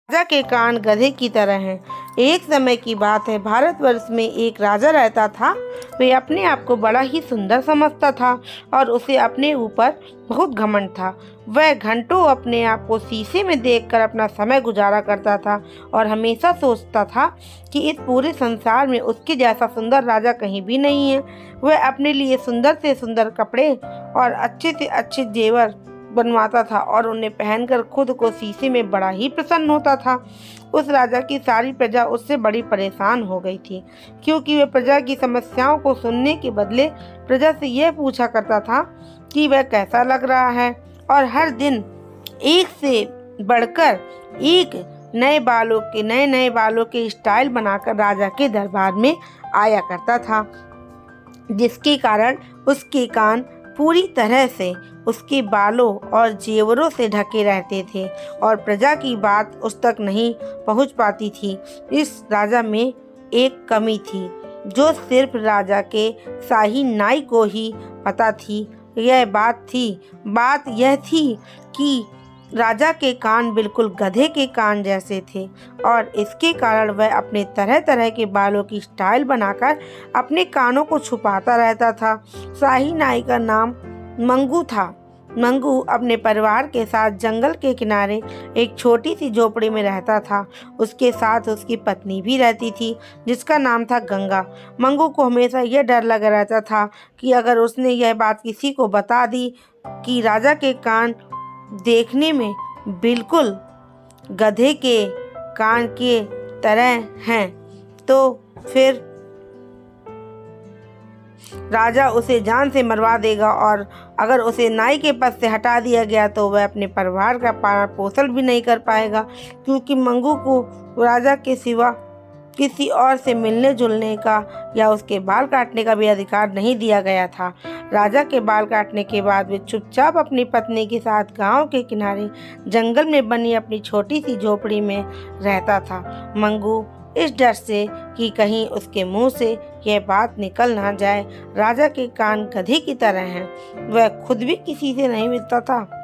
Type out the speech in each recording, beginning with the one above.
राजा के कान गधे की तरह हैं। एक समय की बात है, भारतवर्ष में एक राजा रहता था। वह अपने आप को बड़ा ही सुंदर समझता था और उसे अपने ऊपर बहुत घमंड था। वह घंटों अपने आप को शीशे में देखकर अपना समय गुजारा करता था और हमेशा सोचता था कि इस पूरे संसार में उसके जैसा सुंदर राजा कहीं भी नहीं है। वह अपने लिए सुंदर से सुंदर कपड़े और अच्छे से अच्छे जेवर बनवाता था और उन्हें पहनकर खुद को शीशे में बड़ा ही प्रसन्न होता था। उस राजा की सारी प्रजा उससे बड़ी परेशान हो गई थी, क्योंकि वह प्रजा की समस्याओं को सुनने के बदले प्रजा से यह पूछा करता था कि वह कैसा लग रहा है, और हर दिन एक से बढ़कर एक नए नए बालों के स्टाइल बनाकर राजा के दरबार में आया करता था, जिसके कारण उसके कान पूरी तरह से उसके बालों और जेवरों से ढके रहते थे और प्रजा की बात उस तक नहीं पहुंच पाती थी। इस राजा में एक कमी थी जो सिर्फ राजा के शाही नाई को ही पता थी। बात यह थी कि राजा के कान बिल्कुल गधे के कान जैसे थे और इसके कारण वह अपने तरह तरह के बालों की स्टाइल बनाकर अपने कानों को छुपाता रहता था। शाही नाई का नाम मंगू था। मंगू अपने परिवार के साथ जंगल के किनारे एक छोटी सी झोपड़ी में रहता था। उसके साथ उसकी पत्नी भी रहती थी, जिसका नाम था गंगा। मंगू को हमेशा यह डर लगा रहता था कि अगर उसने यह बात किसी को बता दी कि राजा के कान देखने में बिल्कुल गधे के कान के तरह हैं, तो फिर राजा उसे जान से मरवा देगा, और अगर उसे नाई के पद से हटा दिया गया तो वह अपने परिवार का पालन पोषण भी नहीं कर पाएगा, क्योंकि मंगू को राजा के सिवा किसी और से मिलने जुलने का या उसके बाल काटने का भी अधिकार नहीं दिया गया था। राजा के बाल काटने के बाद वे चुपचाप अपनी पत्नी के साथ गांव के किनारे जंगल में बनी अपनी छोटी सी झोपड़ी में रहता था। मंगू इस डर से कि कहीं उसके मुंह से यह बात निकल ना जाए, राजा के कान गधे की तरह हैं, वह खुद भी किसी से नहीं मिलता था।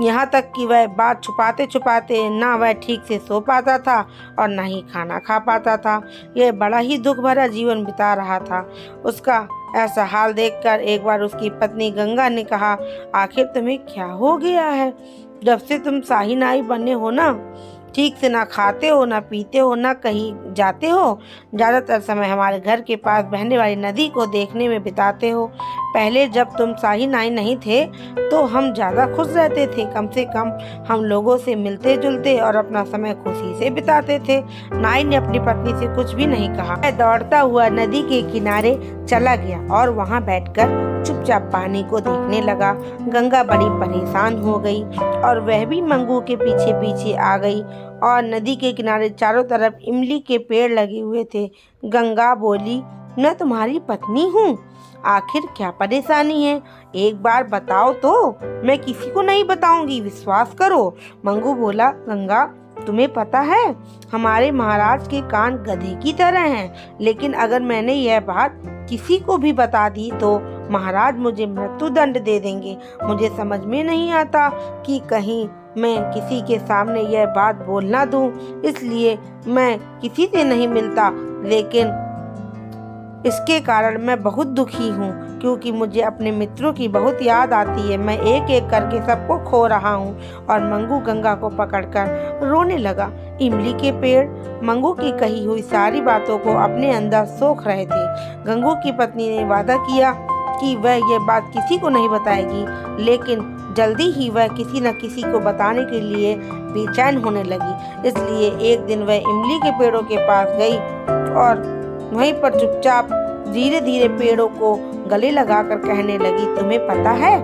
यहाँ तक कि वह बात छुपाते छुपाते ना वह ठीक से सो पाता था और ना ही खाना खा पाता था। यह बड़ा ही दुख भरा जीवन बिता रहा था। उसका ऐसा हाल देखकर एक बार उसकी पत्नी गंगा ने कहा, आखिर तुम्हें क्या हो गया है? जब से तुम शाही नाई बने हो ना, ठीक से ना खाते हो, ना पीते हो, ना कहीं जाते हो। ज़्यादातर समय हमारे घर के पास बहने वाली नदी को देखने में बिताते हो। पहले जब तुम शाही नाई नहीं थे तो हम ज़्यादा खुश रहते थे। कम से कम हम लोगों से मिलते जुलते और अपना समय खुशी से बिताते थे। नाई ने अपनी पत्नी से कुछ भी नहीं कहा। वह दौड़ता हुआ नदी के किनारे चला गया और वहाँ बैठकर चुपचाप पानी को देखने लगा। गंगा बड़ी परेशान हो गई और वह भी मंगू के पीछे पीछे आ गई, और नदी के किनारे चारों तरफ इमली के पेड़ लगे हुए थे। गंगा बोली, मैं तुम्हारी पत्नी हूँ, आखिर क्या परेशानी है? एक बार बताओ तो। मैं किसी को नहीं बताऊंगी, विश्वास करो। मंगू बोला, गंगा तुम्हें पता है हमारे महाराज के कान गधे की तरह हैं, लेकिन अगर मैंने यह बात किसी को भी बता दी तो महाराज मुझे मृत्यु दंड दे देंगे। मुझे समझ में नहीं आता कि कहीं मैं किसी के सामने यह बात बोल ना दूं, इसलिए मैं किसी से नहीं मिलता, लेकिन इसके कारण मैं बहुत दुखी हूँ, क्योंकि मुझे अपने मित्रों की बहुत याद आती है। मैं एक एक करके सबको खो रहा हूँ। और मंगू गंगा को पकड़कर रोने लगा। इमली के पेड़ मंगू की कही हुई सारी बातों को अपने अंदर सोख रहे थे। गंगू की पत्नी ने वादा किया कि वह यह बात किसी को नहीं बताएगी, लेकिन जल्दी ही वह किसी न किसी को बताने के लिए बेचैन होने लगी। इसलिए एक दिन वह इमली के पेड़ों के पास गई और वहीं पर चुपचाप धीरे धीरे पेड़ों को गले लगाकर कहने लगी, तुम्हें पता है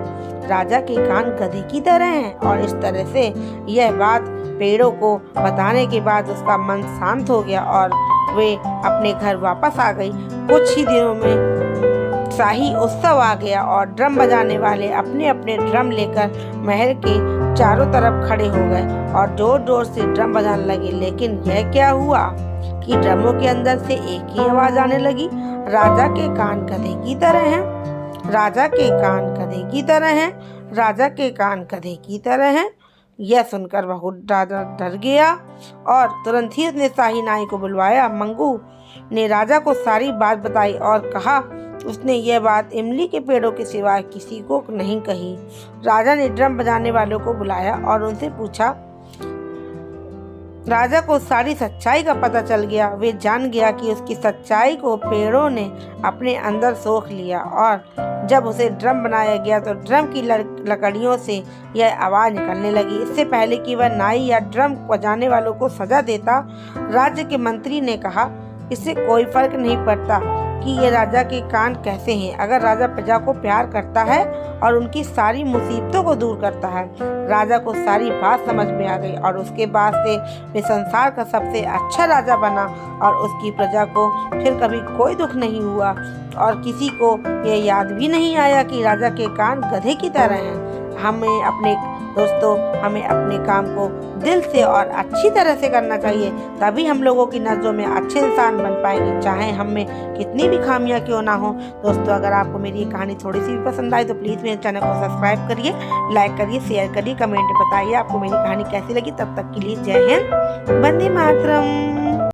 राजा के कान गधे की तरह हैं। और इस तरह से यह बात पेड़ों को बताने के बाद उसका मन शांत हो गया और वे अपने घर वापस आ गई। कुछ ही दिनों में शाही उत्सव आ गया और ड्रम बजाने वाले अपने अपने ड्रम लेकर महल के चारों तरफ खड़े हो गए और जोर जोर से ड्रम बजाने लगे। लेकिन यह क्या हुआ कि ड्रमों के अंदर से एक ही आवाज आने लगी, राजा के कान गधे की तरह हैं, राजा के कान गधे की तरह हैं, राजा के कान गधे की तरह हैं। यह सुनकर बहुत राजा डर गया और तुरंत ही उसने शाही नाई को बुलवाया। मंगू ने राजा को सारी बात बताई और कहा उसने यह बात इमली के पेड़ों के सिवाय किसी को नहीं कही। राजा ने ड्रम बजाने वालों को बुलाया और उनसे पूछा। राजा को सारी सच्चाई का पता चल गया। वे जान गया कि उसकी सच्चाई को पेड़ों ने अपने अंदर सोख लिया और जब उसे ड्रम बनाया गया तो ड्रम की लकड़ियों से यह आवाज़ निकलने लगी। इससे पहले कि वह नाई या ड्रम बजाने वालों को सजा देता, राज्य के मंत्री ने कहा इससे कोई फर्क नहीं पड़ता कि ये राजा के कान कैसे हैं। अगर राजा प्रजा को प्यार करता है और उनकी सारी मुसीबतों को दूर करता है। राजा को सारी बात समझ में आ गई और उसके बाद से वे संसार का सबसे अच्छा राजा बना और उसकी प्रजा को फिर कभी कोई दुख नहीं हुआ और किसी को ये याद भी नहीं आया कि राजा के कान गधे की तरह हैं। हमें अपने काम को दिल से और अच्छी तरह से करना चाहिए, तभी हम लोगों की नज़रों में अच्छे इंसान बन पाएंगे, चाहे हम में कितनी भी खामियां क्यों ना हो। दोस्तों, अगर आपको मेरी ये कहानी थोड़ी सी भी पसंद आई तो प्लीज़ मेरे चैनल को सब्सक्राइब करिए, लाइक करिए, शेयर करिए, कमेंट में बताइए आपको मेरी कहानी कैसी लगी। तब तक के लिए जय हिंद, वंदे मातरम।